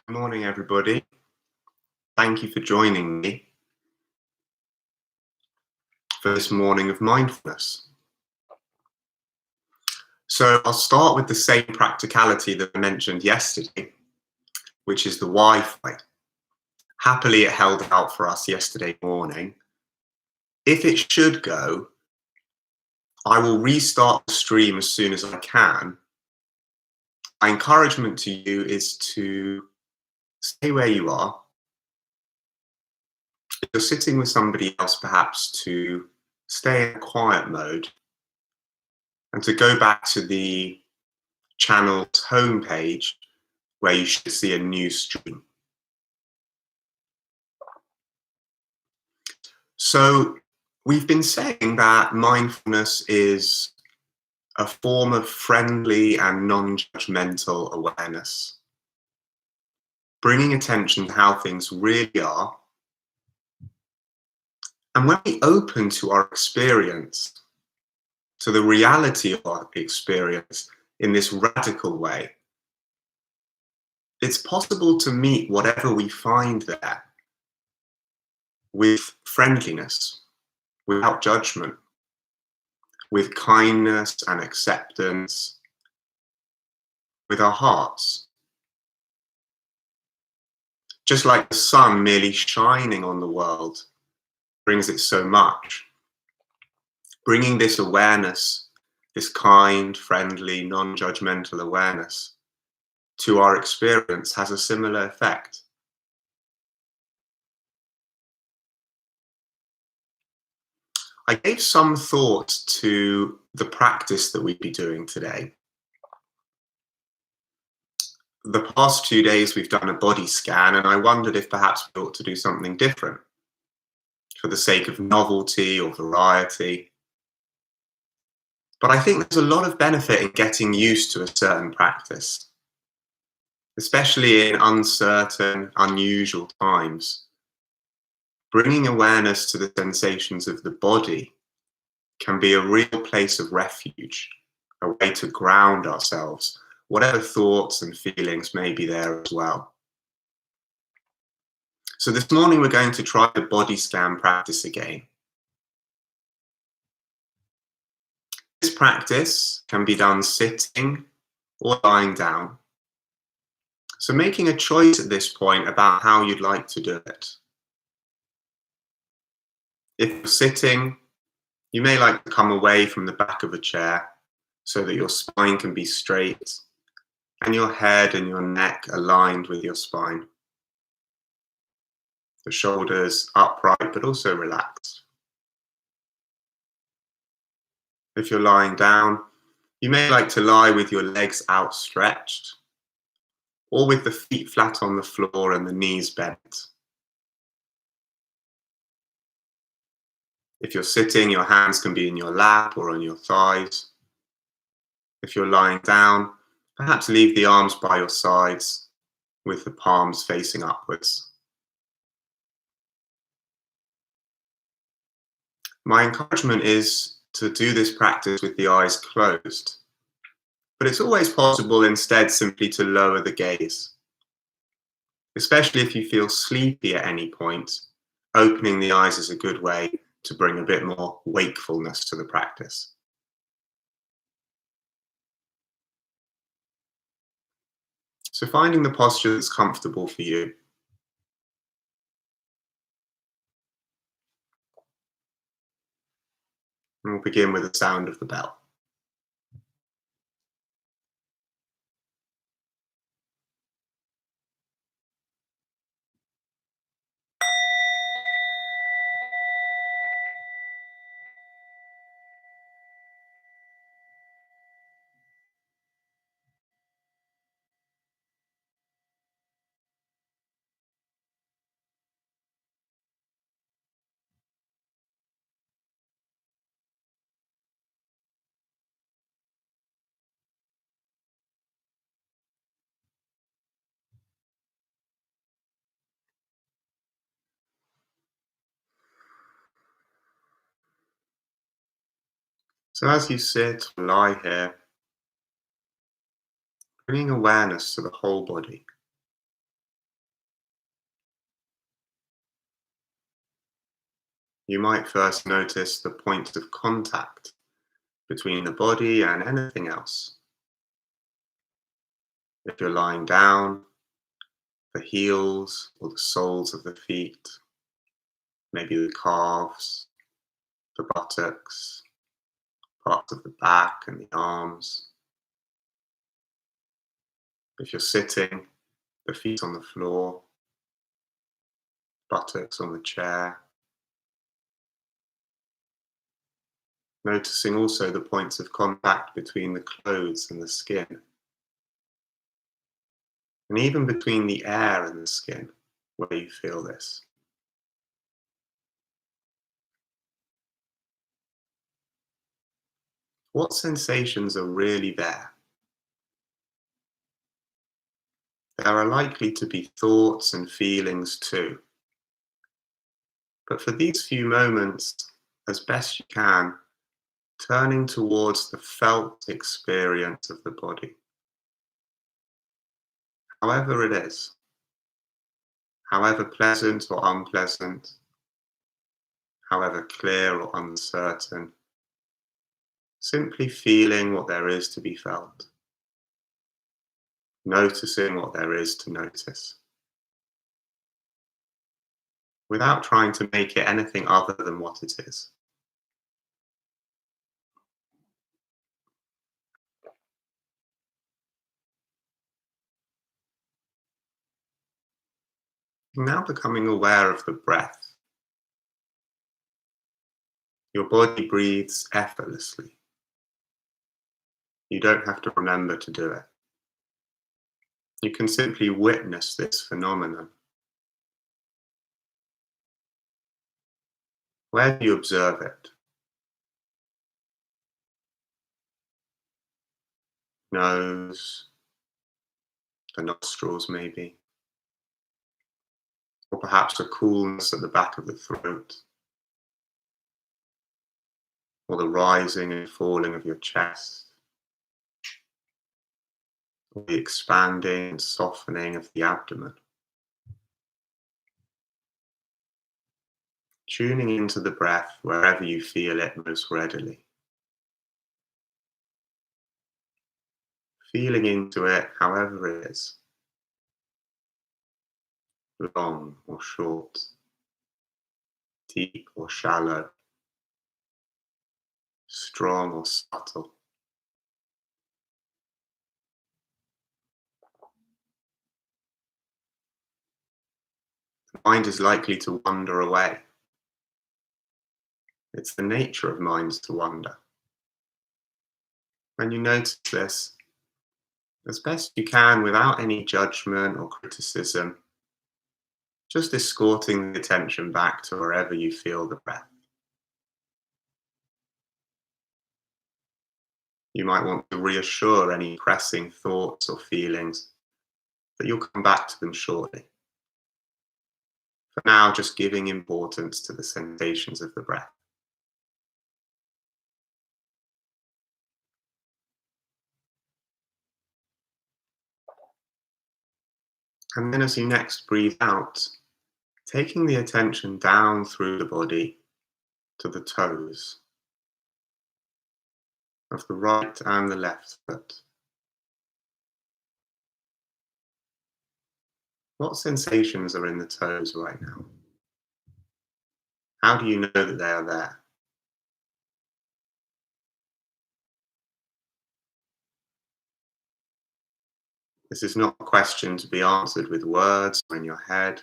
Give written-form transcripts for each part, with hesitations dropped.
Good morning, everybody. Thank you for joining me for this morning of mindfulness. So, I'll start with the same practicality that I mentioned yesterday, which is the Wi Fi. Happily, it held out for us yesterday morning. If it should go, I will restart the stream as soon as I can. My encouragement to you is to stay where you are. If you're sitting with somebody else, perhaps to stay in quiet mode and to go back to the channel's homepage where you should see a new stream. So, we've been saying that mindfulness is a form of friendly and non judgmental awareness, bringing attention to how things really are. And when we open to our experience, to the reality of our experience in this radical way, it's possible to meet whatever we find there with friendliness, without judgment, with kindness and acceptance, with our hearts. Just like the sun merely shining on the world brings it so much, bringing this awareness, this kind, friendly, non-judgmental awareness to our experience has a similar effect. I gave some thought to the practice that we'd be doing today. The past 2 days we've done a body scan, and I wondered if perhaps we ought to do something different for the sake of novelty or variety. But I think there's a lot of benefit in getting used to a certain practice, especially in uncertain, unusual times. Bringing awareness to the sensations of the body can be a real place of refuge, a way to ground ourselves, whatever thoughts and feelings may be there as well. So this morning we're going to try the body scan practice again. This practice can be done sitting or lying down. So making a choice at this point about how you'd like to do it. If you're sitting, you may like to come away from the back of a chair so that your spine can be straight and your head and your neck aligned with your spine. The shoulders upright but also relaxed. If you're lying down, you may like to lie with your legs outstretched or with the feet flat on the floor and the knees bent. If you're sitting, your hands can be in your lap or on your thighs. If you're lying down, perhaps leave the arms by your sides with the palms facing upwards. My encouragement is to do this practice with the eyes closed, but it's always possible instead simply to lower the gaze. Especially if you feel sleepy at any point, opening the eyes is a good way to bring a bit more wakefulness to the practice. So finding the posture that's comfortable for you. And we'll begin with the sound of the bell. So as you sit or lie here, bringing awareness to the whole body. You might first notice the points of contact between the body and anything else. If you're lying down, the heels or the soles of the feet, maybe the calves, the buttocks, parts of the back and the arms. If you're sitting, the feet on the floor, buttocks on the chair. Noticing also the points of contact between the clothes and the skin, and even between the air and the skin, where you feel this. What sensations are really there? There are likely to be thoughts and feelings too. But for these few moments, as best you can, turning towards the felt experience of the body, however it is, however pleasant or unpleasant, however clear or uncertain, simply feeling what there is to be felt, noticing what there is to notice, without trying to make it anything other than what it is. Now becoming aware of the breath. Your body breathes effortlessly. You don't have to remember to do it. You can simply witness this phenomenon. Where do you observe it? Nose, the nostrils maybe, or perhaps a coolness at the back of the throat, or the rising and falling of your chest, or the expanding and softening of the abdomen. Tuning into the breath wherever you feel it most readily. Feeling into it however it is, long or short, deep or shallow, strong or subtle. The mind is likely to wander away. It's the nature of minds to wander. When you notice this, as best you can without any judgment or criticism, just escorting the attention back to wherever you feel the breath. You might want to reassure any pressing thoughts or feelings that you'll come back to them shortly. For now, just giving importance to the sensations of the breath. And then as you next breathe out, taking the attention down through the body to the toes of the right and the left foot. What sensations are in the toes right now? How do you know that they are there? This is not a question to be answered with words or in your head,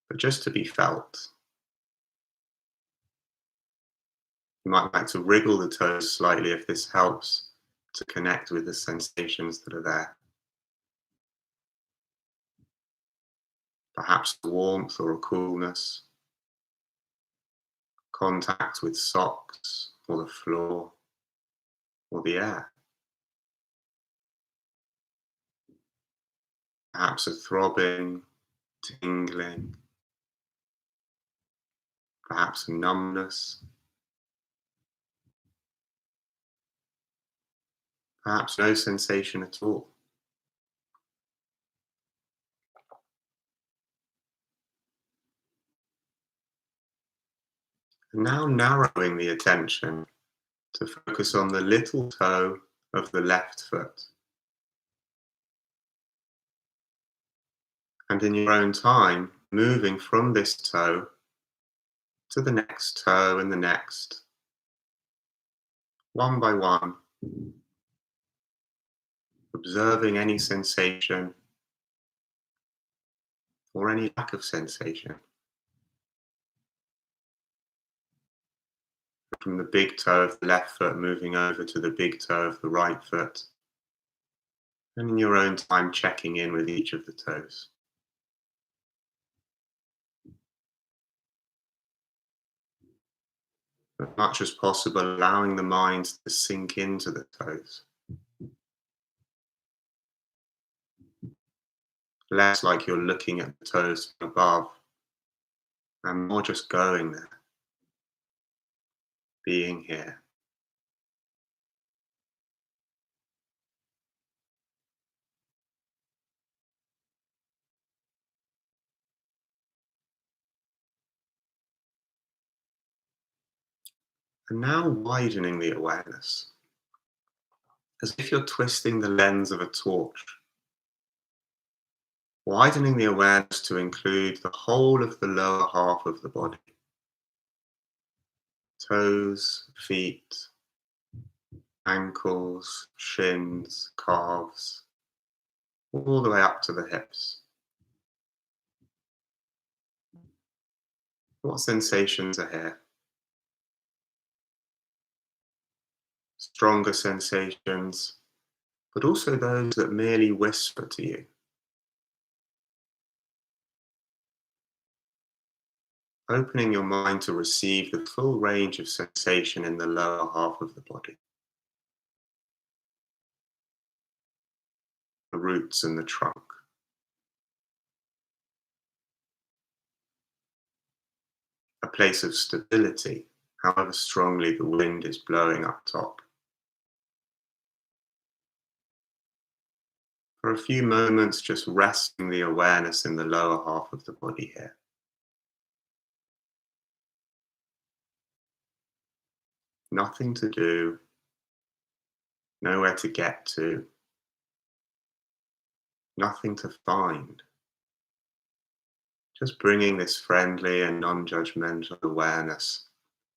but just to be felt. You might like to wriggle the toes slightly if this helps to connect with the sensations that are there. Perhaps a warmth or a coolness, contact with socks or the floor or the air. Perhaps a throbbing, tingling, perhaps a numbness, perhaps no sensation at all. And now narrowing the attention to focus on the little toe of the left foot. And in your own time, moving from this toe to the next toe and the next, one by one, observing any sensation or any lack of sensation. From the big toe of the left foot moving over to the big toe of the right foot. And in your own time, checking in with each of the toes. As much as possible, allowing the mind to sink into the toes. Less like you're looking at the toes from above, and more just going there, being here. And now widening the awareness, as if you're twisting the lens of a torch. Widening the awareness to include the whole of the lower half of the body. Toes, feet, ankles, shins, calves, all the way up to the hips. What sensations are here? Stronger sensations, but also those that merely whisper to you. Opening your mind to receive the full range of sensation in the lower half of the body. The roots and the trunk. A place of stability, however strongly the wind is blowing up top. For a few moments, just resting the awareness in the lower half of the body here. Nothing to do, nowhere to get to, nothing to find. Just bringing this friendly and non-judgmental awareness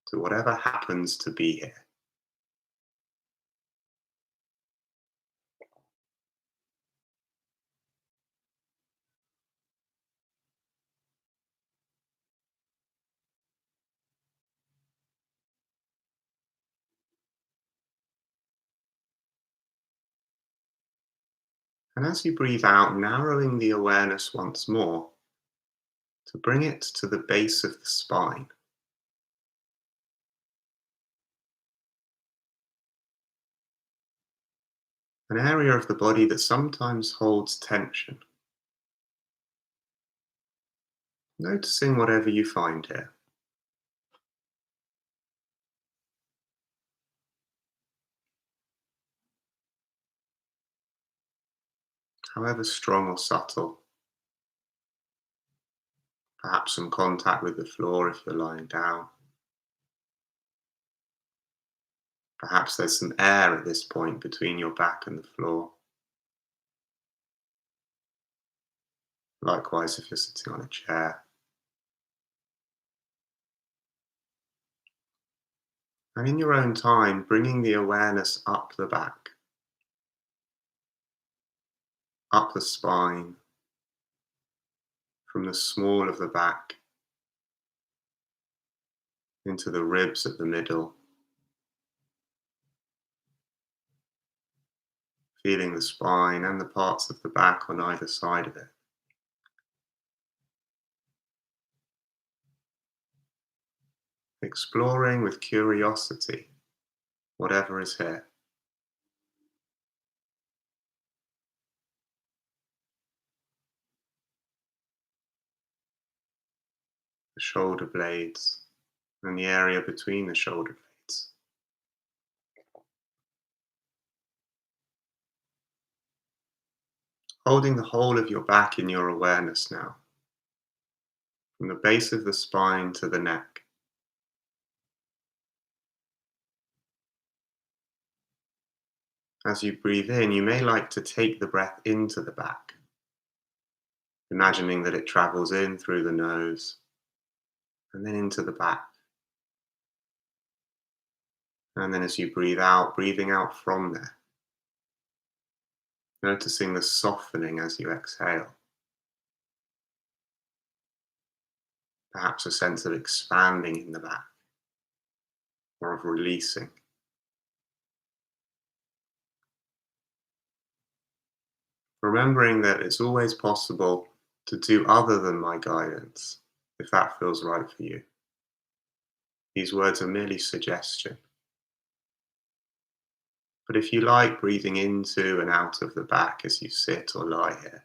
to whatever happens to be here. And as you breathe out, narrowing the awareness once more to bring it to the base of the spine. An area of the body that sometimes holds tension. Noticing whatever you find here. However strong or subtle. Perhaps some contact with the floor if you're lying down. Perhaps there's some air at this point between your back and the floor. Likewise, if you're sitting on a chair. And in your own time, bringing the awareness up the back, up the spine, from the small of the back into the ribs at the middle, feeling the spine and the parts of the back on either side of it. Exploring with curiosity whatever is here. The shoulder blades and the area between the shoulder blades. Holding the whole of your back in your awareness now, from the base of the spine to the neck. As you breathe in, you may like to take the breath into the back, imagining that it travels in through the nose and then into the back. And then as you breathe out, breathing out from there, noticing the softening as you exhale. Perhaps a sense of expanding in the back or of releasing. Remembering that it's always possible to do other than my guidance if that feels right for you. These words are merely suggestion. But if you like breathing into and out of the back as you sit or lie here,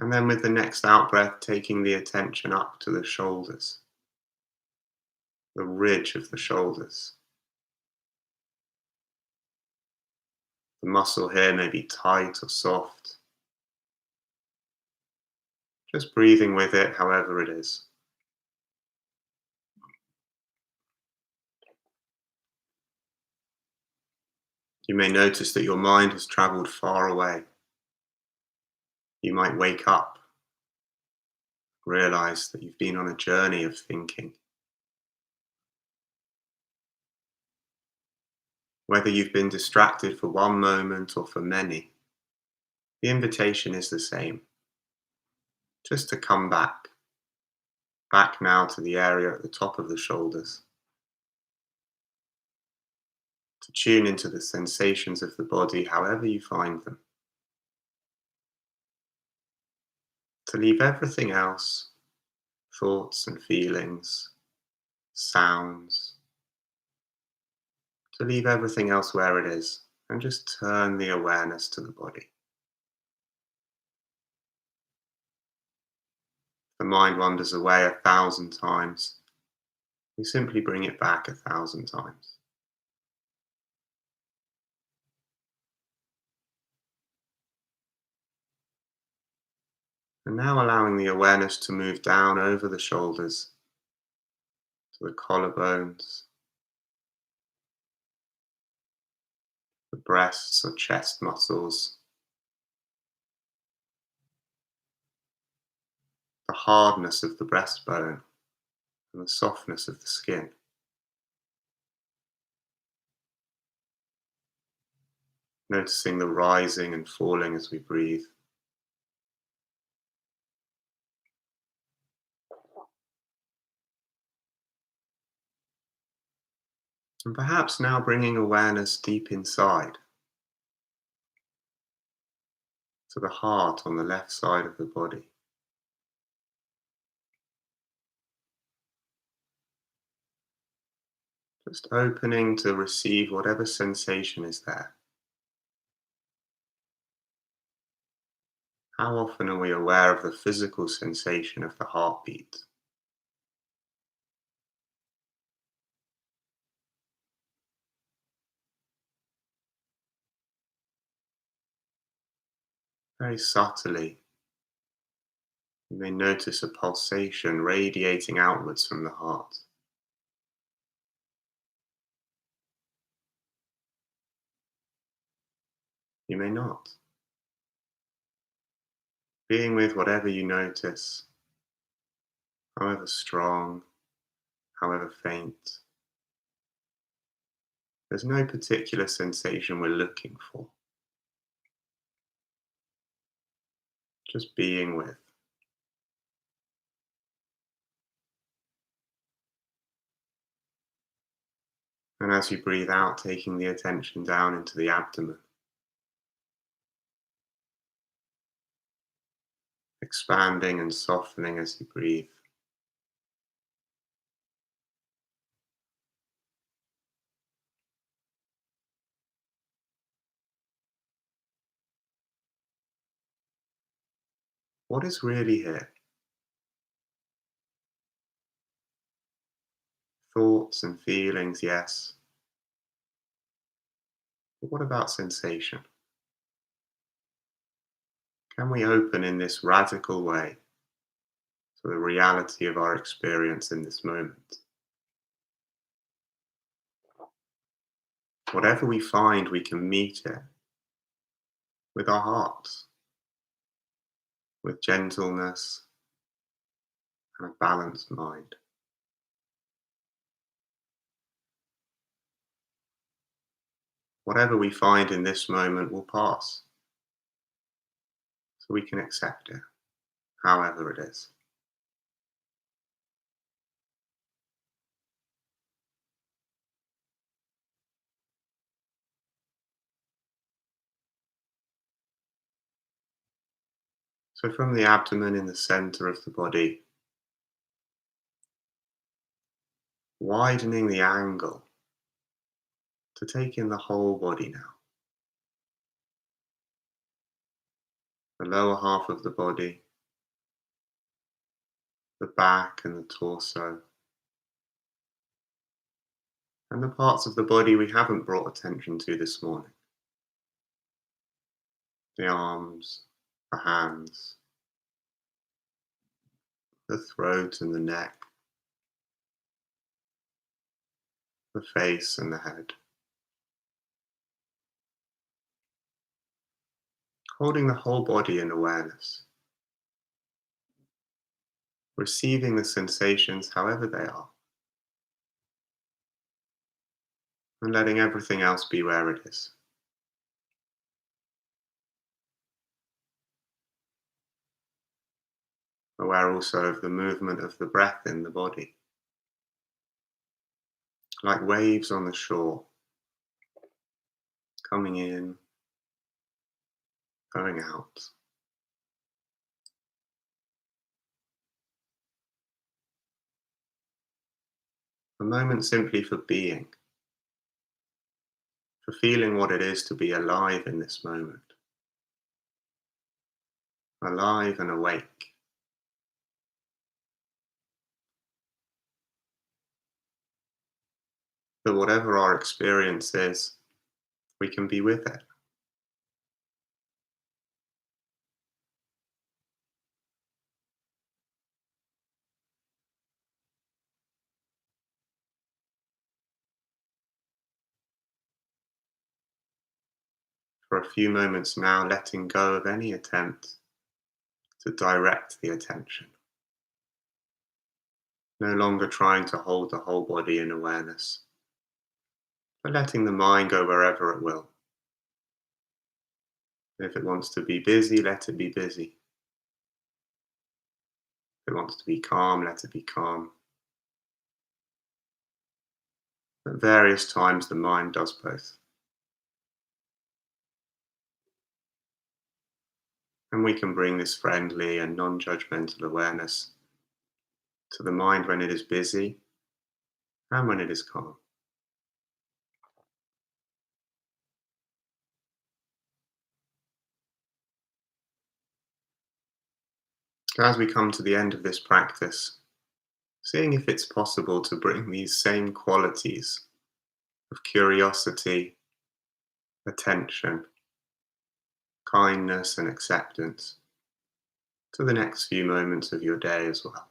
and then with the next out breath, taking the attention up to the shoulders, the ridge of the shoulders. The muscle here may be tight or soft. Just breathing with it, however it is. You may notice that your mind has traveled far away. You might wake up, realize that you've been on a journey of thinking. Whether you've been distracted for one moment or for many, the invitation is the same. Just to come back. Back now to the area at the top of the shoulders. To tune into the sensations of the body however you find them. To leave everything else, thoughts and feelings, sounds, to leave everything else where it is and just turn the awareness to the body. The mind wanders away 1,000 times. We simply bring it back 1,000 times. And now allowing the awareness to move down over the shoulders to the collarbones, the breasts or chest muscles, the hardness of the breastbone and the softness of the skin. Noticing the rising and falling as we breathe. And perhaps now bringing awareness deep inside to the heart on the left side of the body. Just opening to receive whatever sensation is there. How often are we aware of the physical sensation of the heartbeat? Very subtly, you may notice a pulsation radiating outwards from the heart. You may not. Being with whatever you notice, however strong, however faint. There's no particular sensation we're looking for. Just being with. And as you breathe out, taking the attention down into the abdomen, expanding and softening as you breathe. What is really here? Thoughts and feelings, yes. But what about sensation? Can we open in this radical way to the reality of our experience in this moment? Whatever we find, we can meet it with our hearts, with gentleness and a balanced mind. Whatever we find in this moment will pass, so we can accept it, however it is. So from the abdomen in the center of the body, widening the angle to take in the whole body now. The lower half of the body, the back and the torso, and the parts of the body we haven't brought attention to this morning. The arms, the hands, the throat and the neck, the face and the head. Holding the whole body in awareness, receiving the sensations however they are, and letting everything else be where it is. Aware also of the movement of the breath in the body, like waves on the shore, coming in, going out. A moment simply for being, for feeling what it is to be alive in this moment, alive and awake. That whatever our experience is, we can be with it. For a few moments now, letting go of any attempt to direct the attention. No longer trying to hold the whole body in awareness, but letting the mind go wherever it will. If it wants to be busy, let it be busy. If it wants to be calm, let it be calm. At various times, the mind does both. And we can bring this friendly and non judgmental awareness to the mind when it is busy and when it is calm. As we come to the end of this practice, seeing if it's possible to bring these same qualities of curiosity, attention, kindness, and acceptance to the next few moments of your day as well.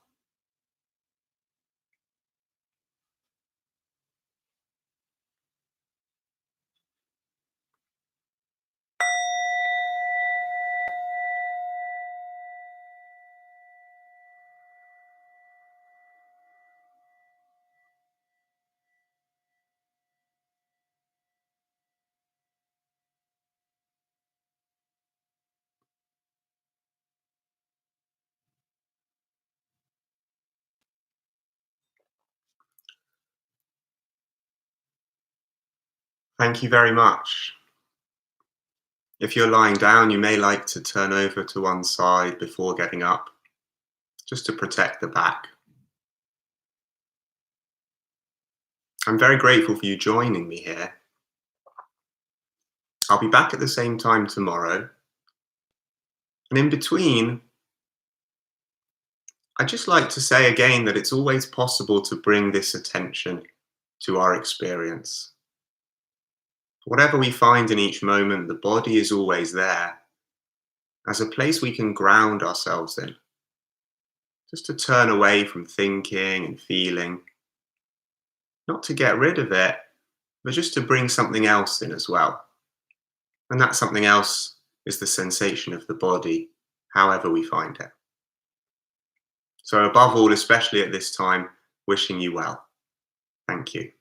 Thank you very much. If you're lying down, you may like to turn over to one side before getting up, just to protect the back. I'm very grateful for you joining me here. I'll be back at the same time tomorrow. And in between, I'd just like to say again that it's always possible to bring this attention to our experience. Whatever we find in each moment, the body is always there as a place we can ground ourselves in, just to turn away from thinking and feeling, not to get rid of it, but just to bring something else in as well. And that something else is the sensation of the body, however we find it. So, above all, especially at this time, wishing you well. Thank you.